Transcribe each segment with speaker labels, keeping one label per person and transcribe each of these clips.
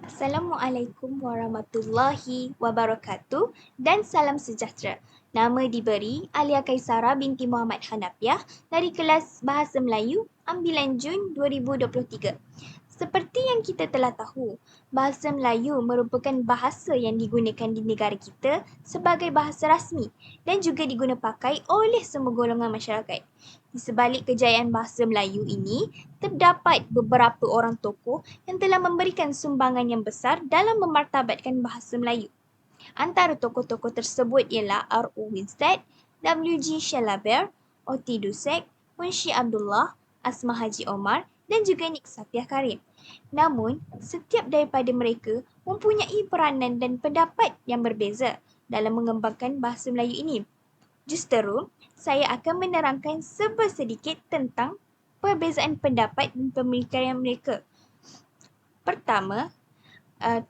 Speaker 1: Assalamualaikum warahmatullahi wabarakatuh dan salam sejahtera. Nama diberi Alia Kaisara binti Muhammad Hanafiah dari kelas Bahasa Melayu ambilan Jun 2023. Seperti yang kita telah tahu, bahasa Melayu merupakan bahasa yang digunakan di negara kita sebagai bahasa rasmi dan juga diguna pakai oleh semua golongan masyarakat. Di sebalik kejayaan bahasa Melayu ini, terdapat beberapa orang tokoh yang telah memberikan sumbangan yang besar dalam memartabatkan bahasa Melayu. Antara tokoh-tokoh tersebut ialah R.O. Winstead, W.G. Shalaber, Oti Dusek, Munshi Abdullah, Asma Haji Omar dan juga Nik Sapiah Karim. Namun, setiap daripada mereka mempunyai peranan dan pendapat yang berbeza dalam mengembangkan bahasa Melayu ini. Justeru, saya akan menerangkan sedikit tentang perbezaan pendapat dan pemikiran mereka. Pertama,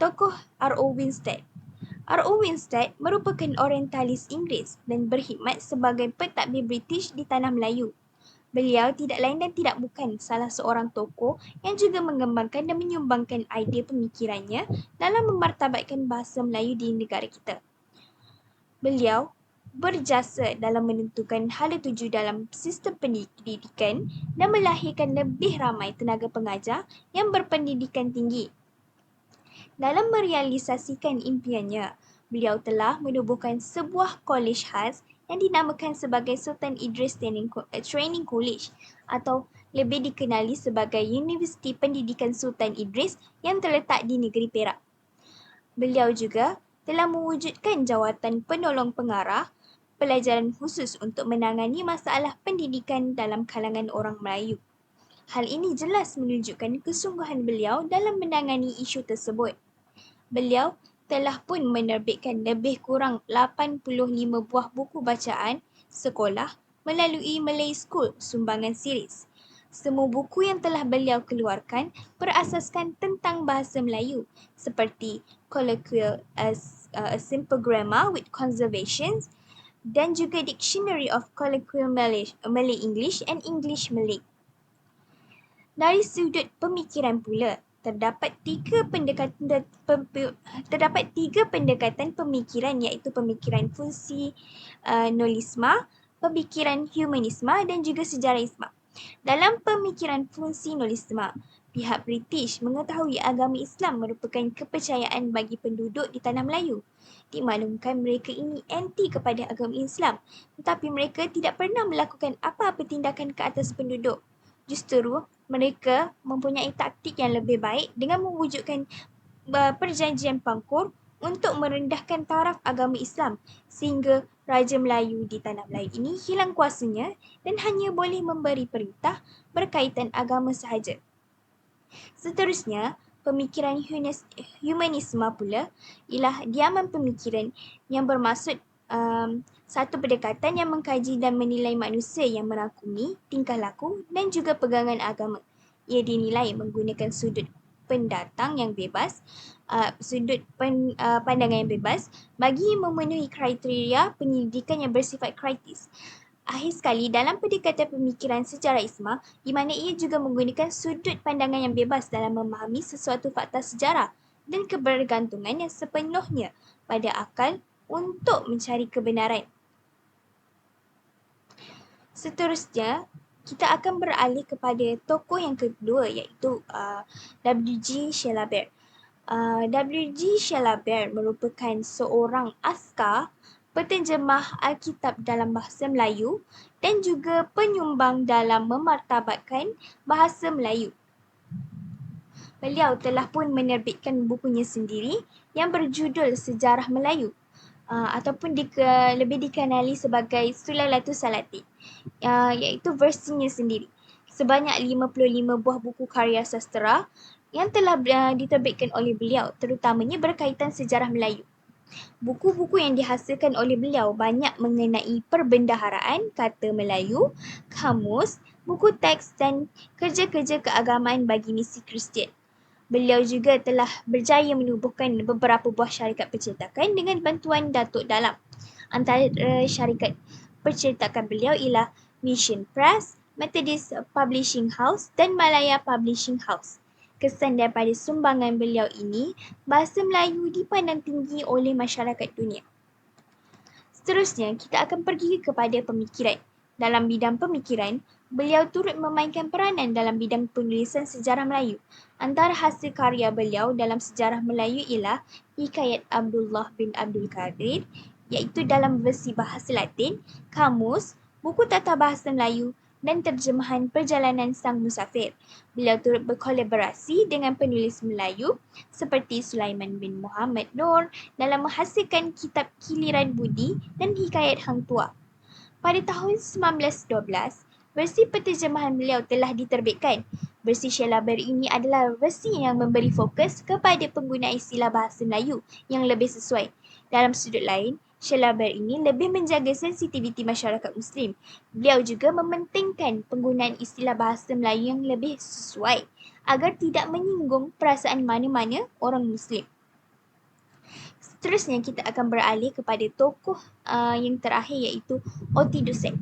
Speaker 1: tokoh R.O. Winstead. R.O. Winstead merupakan orientalis Inggeris dan berkhidmat sebagai pentadbir British di tanah Melayu. Beliau tidak lain dan tidak bukan salah seorang tokoh yang juga mengembangkan dan menyumbangkan idea pemikirannya dalam memartabatkan bahasa Melayu di negara kita. Beliau berjasa dalam menentukan hala tuju dalam sistem pendidikan dan melahirkan lebih ramai tenaga pengajar yang berpendidikan tinggi. Dalam merealisasikan impiannya, beliau telah menubuhkan sebuah kolej khas yang dinamakan sebagai Sultan Idris Training College atau lebih dikenali sebagai Universiti Pendidikan Sultan Idris yang terletak di negeri Perak. Beliau juga telah mewujudkan jawatan penolong pengarah pelajaran khusus untuk menangani masalah pendidikan dalam kalangan orang Melayu. Hal ini jelas menunjukkan kesungguhan beliau dalam menangani isu tersebut. Beliau telah pun menerbitkan lebih kurang 85 buah buku bacaan sekolah melalui Malay School sumbangan series. Semua buku yang telah beliau keluarkan berasaskan tentang bahasa Melayu seperti Colloquial as a Simple Grammar with Conservations dan juga Dictionary of Colloquial Malay English and English Malay. Dari sudut pemikiran pula, terdapat tiga pendekatan pemikiran iaitu pemikiran funsionalis, pemikiran humanisme dan juga sejarahisme. Dalam pemikiran funsionalis, pihak British mengetahui agama Islam merupakan kepercayaan bagi penduduk di tanah Melayu. Dimaklumkan mereka ini anti kepada agama Islam, tetapi mereka tidak pernah melakukan apa-apa tindakan ke atas penduduk. Justeru, mereka mempunyai taktik yang lebih baik dengan mewujudkan perjanjian pangkur untuk merendahkan taraf agama Islam sehingga Raja Melayu di tanah Melayu ini hilang kuasanya dan hanya boleh memberi perintah berkaitan agama sahaja. Seterusnya, pemikiran humanisme pula ialah diaman pemikiran yang bermaksud satu pendekatan yang mengkaji dan menilai manusia yang merangkumi tingkah laku dan juga pegangan agama. Ia dinilai menggunakan sudut pendatang yang bebas, pandangan yang bebas bagi memenuhi kriteria penyelidikan yang bersifat kritis. Akhir sekali, dalam pendekatan pemikiran sejarahisme, di mana ia juga menggunakan sudut pandangan yang bebas dalam memahami sesuatu fakta sejarah dan kebergantungan yang sepenuhnya pada akal untuk mencari kebenaran. Seterusnya, kita akan beralih kepada tokoh yang kedua iaitu W.G. Shalaber. W.G. Shalaber merupakan seorang askar, penterjemah Alkitab dalam bahasa Melayu dan juga penyumbang dalam memartabatkan bahasa Melayu. Beliau telah pun menerbitkan bukunya sendiri yang berjudul Sejarah Melayu ataupun lebih dikenali sebagai Sulalatus Salatin, iaitu versinya sendiri. Sebanyak 55 buah buku karya sastera yang telah diterbitkan oleh beliau, terutamanya berkaitan sejarah Melayu. Buku-buku yang dihasilkan oleh beliau banyak mengenai perbendaharaan kata Melayu, kamus, buku teks dan kerja-kerja keagamaan bagi misi Kristian. Beliau juga telah berjaya menubuhkan beberapa buah syarikat percetakan dengan bantuan Datuk Dalam. Antara syarikat percetakan beliau ialah Mission Press, Methodist Publishing House dan Malaya Publishing House. Kesan daripada sumbangan beliau ini, bahasa Melayu dipandang tinggi oleh masyarakat dunia. Seterusnya, kita akan pergi kepada pemikiran. Dalam bidang pemikiran, beliau turut memainkan peranan dalam bidang penulisan sejarah Melayu. Antara hasil karya beliau dalam sejarah Melayu ialah Hikayat Abdullah bin Abdul Qadir, iaitu dalam versi bahasa Latin, kamus, buku tata bahasa Melayu dan terjemahan Perjalanan Sang Musafir. Beliau turut berkolaborasi dengan penulis Melayu seperti Sulaiman bin Muhammad Nur dalam menghasilkan kitab Kiliran Budi dan Hikayat Hang Tuah. Pada tahun 1912, versi penterjemahan beliau telah diterbitkan. Versi Sheila Bair ini adalah versi yang memberi fokus kepada penggunaan istilah bahasa Melayu yang lebih sesuai. Dalam sudut lain, Sheila Bair ini lebih menjaga sensitiviti masyarakat Muslim. Beliau juga mementingkan penggunaan istilah bahasa Melayu yang lebih sesuai agar tidak menyinggung perasaan mana-mana orang Muslim. Seterusnya kita akan beralih kepada tokoh yang terakhir iaitu Oti Dusek.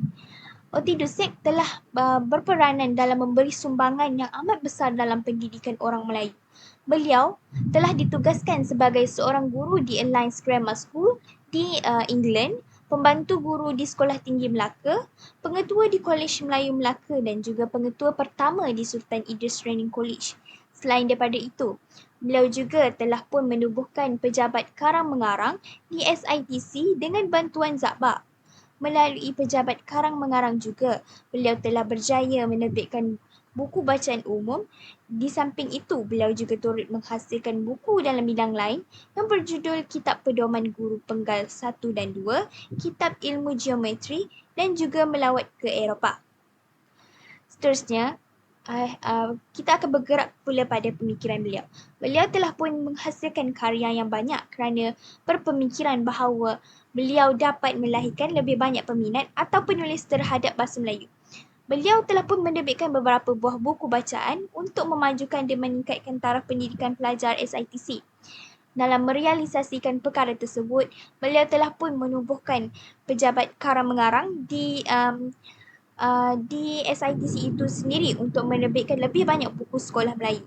Speaker 1: Oti Dusek telah berperanan dalam memberi sumbangan yang amat besar dalam pendidikan orang Melayu. Beliau telah ditugaskan sebagai seorang guru di Alliance Grammar School di England, pembantu guru di Sekolah Tinggi Melaka, pengetua di Kolej Melayu Melaka dan juga pengetua pertama di Sultan Idris Training College. Selain daripada itu, beliau juga telah pun menubuhkan pejabat karang mengarang di SITC dengan bantuan Zakbar. Melalui pejabat karang mengarang juga, beliau telah berjaya menerbitkan buku bacaan umum. Di samping itu, beliau juga turut menghasilkan buku dalam bidang lain yang berjudul Kitab Pedoman Guru Penggal 1 dan 2, Kitab Ilmu Geometri dan juga melawat ke Eropah. Seterusnya, kita akan bergerak pula pada pemikiran beliau. Beliau telah pun menghasilkan karya yang banyak kerana berpemikiran bahawa beliau dapat melahirkan lebih banyak peminat atau penulis terhadap bahasa Melayu. Beliau telah pun menerbitkan beberapa buah buku bacaan untuk memajukan dan meningkatkan taraf pendidikan pelajar SITC. Dalam merealisasikan perkara tersebut, beliau telah pun menubuhkan pejabat karang mengarang di SITC itu sendiri untuk menerbitkan lebih banyak buku sekolah Melayu.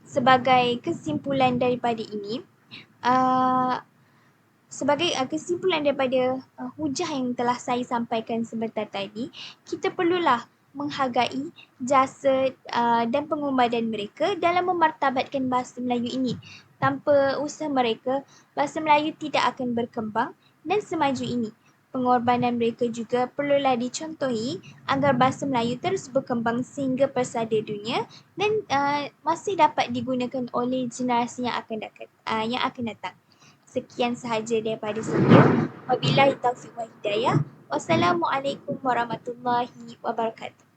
Speaker 1: Sebagai kesimpulan daripada ini, kesimpulan daripada hujah yang telah saya sampaikan sebentar tadi, kita perlulah menghargai jasa dan pengorbanan mereka dalam memartabatkan bahasa Melayu ini. Tanpa usaha mereka, bahasa Melayu tidak akan berkembang dan semaju ini. Pengorbanan mereka juga perlulah dicontohi agar bahasa Melayu terus berkembang sehingga persada dunia dan masih dapat digunakan oleh generasi yang akan datang. Sekian sahaja daripada saya. Wabillahi taufiq wal hidayah. Wassalamualaikum warahmatullahi wabarakatuh.